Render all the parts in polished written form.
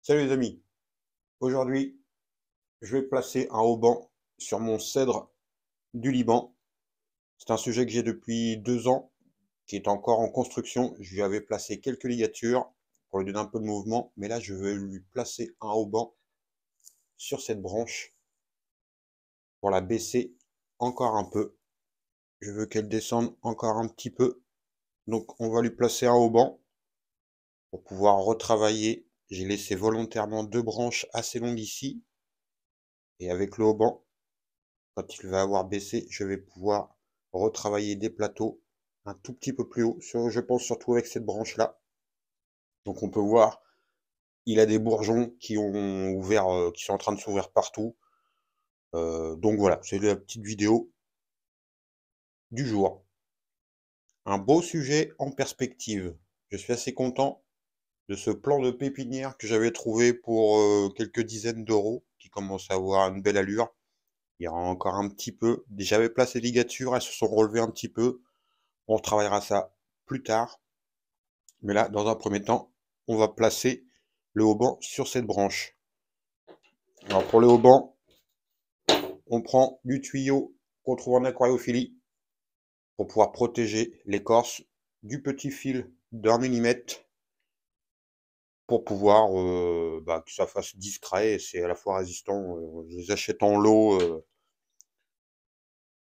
Salut les amis, aujourd'hui je vais placer un haubans sur mon cèdre du Liban. C'est un sujet que j'ai depuis 2 ans, qui est encore en construction. Je lui avais placé quelques ligatures pour lui donner un peu de mouvement, mais là je vais lui placer un haubans sur cette branche pour la baisser encore un peu. Je veux qu'elle descende encore un petit peu, donc on va lui placer un haubans pour pouvoir retravailler. J'ai laissé volontairement 2 branches assez longues ici, et avec le haubans, quand il va avoir baissé, je vais pouvoir retravailler des plateaux un tout petit peu plus haut, je pense surtout avec cette branche-là. Donc on peut voir, il a des bourgeons qui ont ouvert, qui sont en train de s'ouvrir partout. Donc voilà, c'est la petite vidéo du jour. Un beau sujet en perspective. Je suis assez content de ce plan de pépinière que j'avais trouvé pour quelques dizaines d'euros, qui commence à avoir une belle allure. Il y aura encore un petit peu. J'avais placé les ligatures, elles se sont relevées un petit peu. On retravaillera ça plus tard. Mais là, dans un premier temps, on va placer le haubans sur cette branche. Alors pour le haubans, on prend du tuyau qu'on trouve en aquariophilie pour pouvoir protéger l'écorce, du petit fil d'1 mm pour pouvoir que ça fasse discret et c'est à la fois résistant. Je les achète en lot.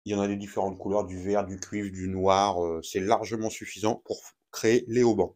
Il y en a des différentes couleurs, du vert, du cuivre, du noir. C'est largement suffisant pour créer les haubans.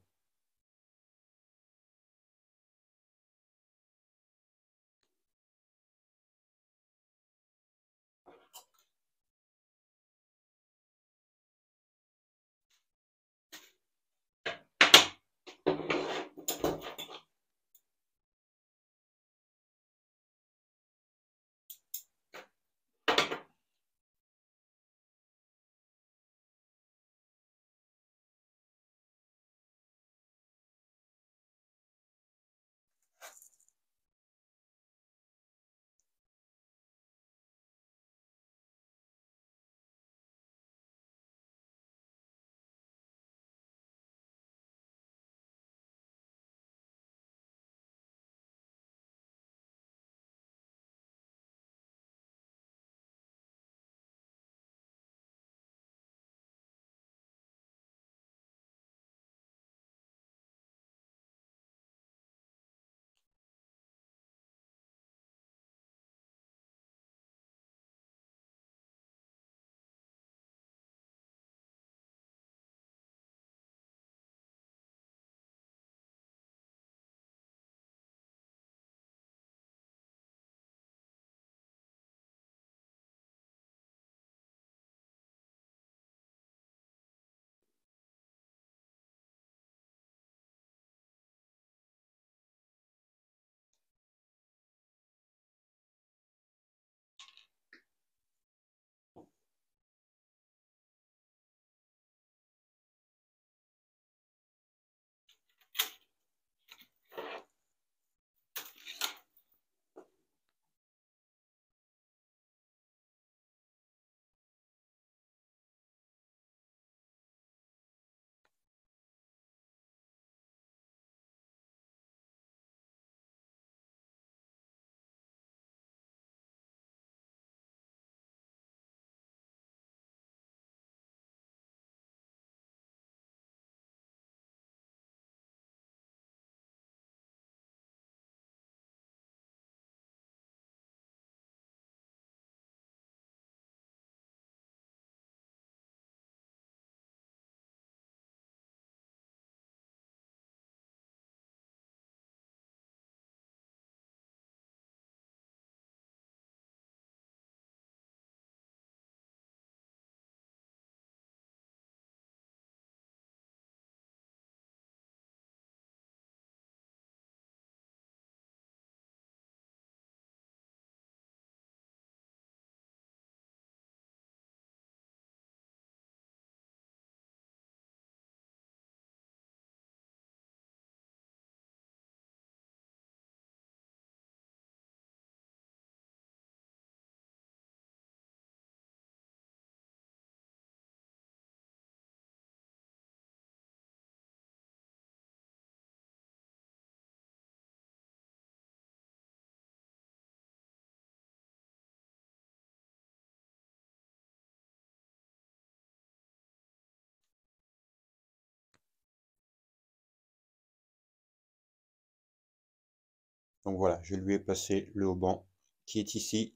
Donc voilà, je lui ai placé le haubans qui est ici.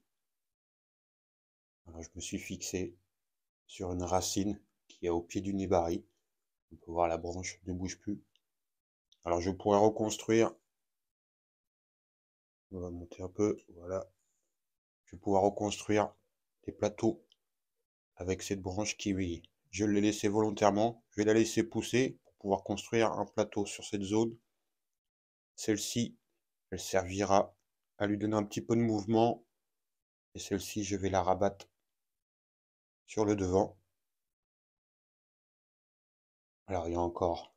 Alors, je me suis fixé sur une racine qui est au pied du nébari. On peut voir la branche ne bouge plus. Alors je pourrais reconstruire. On va monter un peu, voilà. Je vais pouvoir reconstruire des plateaux avec cette branche qui, je l'ai laissée volontairement. Je vais la laisser pousser pour pouvoir construire un plateau sur cette zone. Celle-ci, elle servira à lui donner un petit peu de mouvement. Et celle-ci, je vais la rabattre sur le devant. Alors il y a encore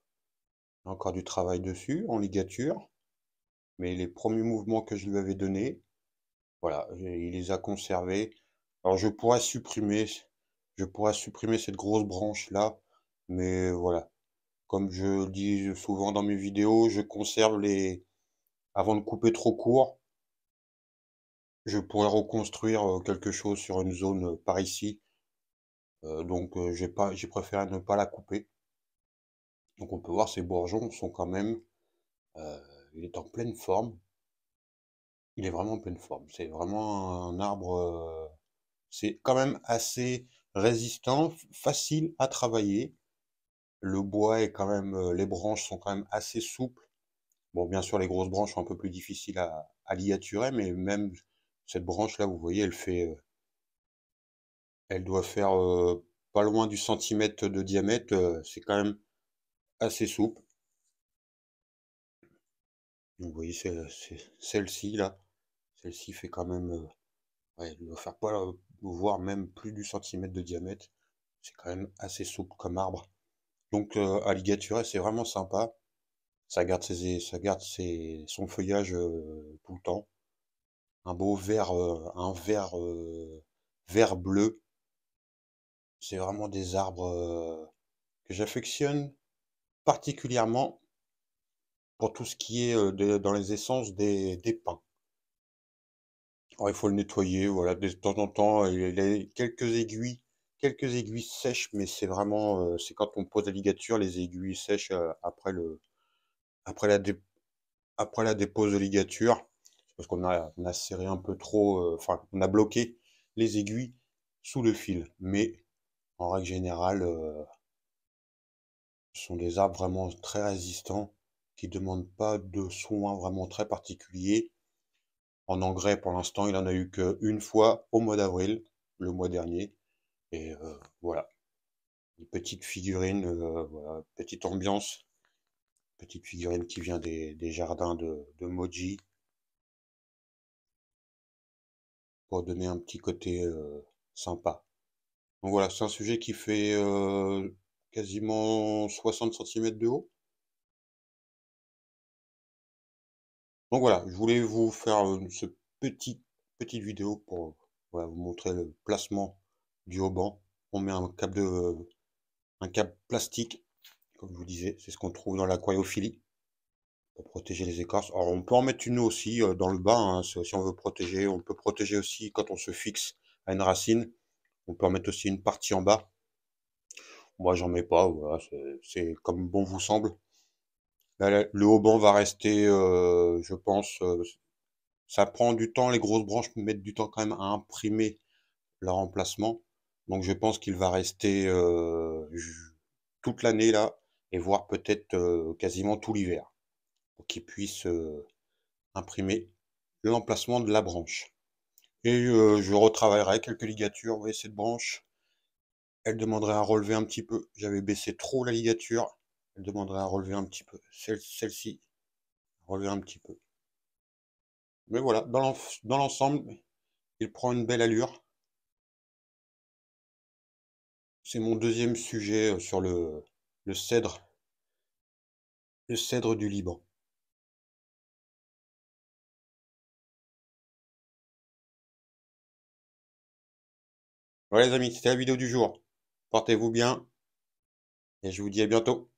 du travail dessus, en ligature. Mais les premiers mouvements que je lui avais donnés, voilà, il les a conservés. Alors je pourrais supprimer cette grosse branche là, mais voilà. Comme je dis souvent dans mes vidéos, je conserve les, avant de couper trop court, je pourrais reconstruire quelque chose sur une zone par ici. Donc j'ai préféré ne pas la couper. Donc on peut voir ces bourgeons sont quand même, euh, il est en pleine forme. Il est vraiment en pleine forme. C'est vraiment un arbre, c'est quand même assez résistant, facile à travailler. Le bois est quand même, les branches sont quand même assez souples. Bon, bien sûr, les grosses branches sont un peu plus difficiles à ligaturer, mais même cette branche-là, vous voyez, elle doit faire pas loin du centimètre de diamètre. C'est quand même assez souple. Donc, vous voyez, c'est celle-ci là. Celle-ci fait quand même, ouais, elle doit faire pas, voire même plus du centimètre de diamètre. C'est quand même assez souple comme arbre. Donc, à ligaturer, c'est vraiment sympa. Son feuillage tout le temps. Un beau vert, vert bleu. C'est vraiment des arbres que j'affectionne particulièrement pour tout ce qui est dans les essences des pins. Alors, il faut le nettoyer, voilà, de temps en temps, il a quelques aiguilles sèches, mais c'est vraiment, c'est quand on pose la ligature, les aiguilles sèches après la, dé- après la dépose de ligature, parce on a serré un peu trop, enfin, on a bloqué les aiguilles sous le fil. Mais en règle générale, ce sont des arbres vraiment très résistants qui ne demandent pas de soins vraiment très particuliers. En engrais, pour l'instant, il en a eu qu'une fois au mois d'avril, le mois dernier. Et voilà, une petite figurine, voilà, petite figurine qui vient des jardins de Moji, pour donner un petit côté sympa. Donc voilà, c'est un sujet qui fait quasiment 60 centimètres de haut. Donc voilà, je voulais vous faire petite vidéo pour voilà, vous montrer le placement du haubans. On met un câble plastique, comme je vous disais, c'est ce qu'on trouve dans l'aquariophilie pour protéger les écorces. Alors on peut en mettre une aussi dans le bas, hein, si on veut protéger. On peut protéger aussi quand on se fixe à une racine. On peut en mettre aussi une partie en bas. Moi j'en mets pas, voilà, c'est comme bon vous semble. Là, le haubans va rester, je pense, ça prend du temps, les grosses branches mettent du temps quand même à imprimer leur emplacement. Donc je pense qu'il va rester toute l'année là, et voire peut-être quasiment tout l'hiver, pour qu'il puisse imprimer l'emplacement de la branche. Et je retravaillerai quelques ligatures. Vous voyez cette branche, elle demanderait à relever un petit peu. J'avais baissé trop la ligature, elle demanderait à relever un petit peu. Celle-ci, relever un petit peu. Mais voilà, dans l'ensemble, il prend une belle allure. C'est mon deuxième sujet sur le cèdre, le cèdre du Liban. Voilà les amis, c'était la vidéo du jour. Portez-vous bien et je vous dis à bientôt.